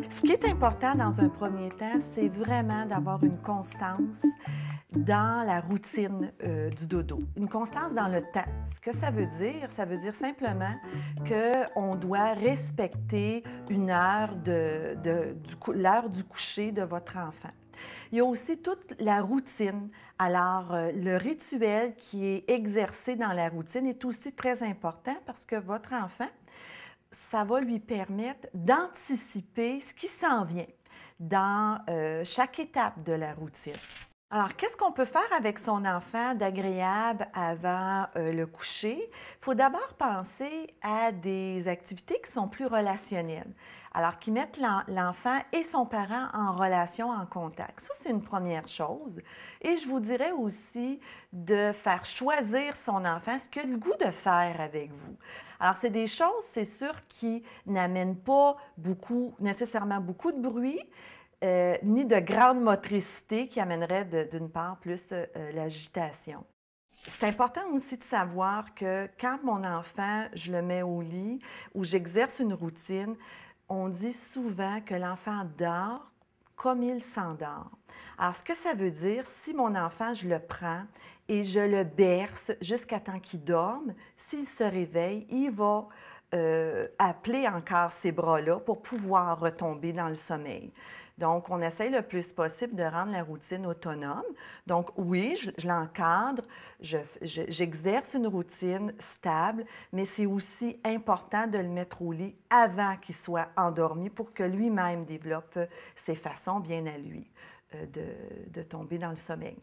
Ce qui est important dans un premier temps, c'est vraiment d'avoir une constance dans la routine du dodo. Une constance dans le temps. Ce que ça veut dire simplement qu'on doit respecter une heure l'heure du coucher de votre enfant. Il y a aussi toute la routine. Alors, le rituel qui est exercé dans la routine est aussi très important parce que votre enfant, ça va lui permettre d'anticiper ce qui s'en vient dans chaque étape de la routine. Alors, qu'est-ce qu'on peut faire avec son enfant d'agréable avant le coucher? Il faut d'abord penser à des activités qui sont plus relationnelles. Alors, qui mettent l'enfant et son parent en relation, en contact. Ça, c'est une première chose. Et je vous dirais aussi de faire choisir son enfant ce qu'il a le goût de faire avec vous. Alors, c'est des choses, c'est sûr, qui n'amènent pas nécessairement beaucoup de bruit, ni de grande motricité qui amènerait d'une part plus l'agitation. C'est important aussi de savoir que quand mon enfant, je le mets au lit ou j'exerce une routine, on dit souvent que l'enfant dort comme il s'endort. Alors, ce que ça veut dire, si mon enfant, je le prends et je le berce jusqu'à temps qu'il dorme, s'il se réveille, il va appeler encore ces bras-là pour pouvoir retomber dans le sommeil. Donc, on essaye le plus possible de rendre la routine autonome. Donc, oui, je l'encadre, j'exerce une routine stable, mais c'est aussi important de le mettre au lit avant qu'il soit endormi pour que lui-même développe ses façons bien à lui de tomber dans le sommeil.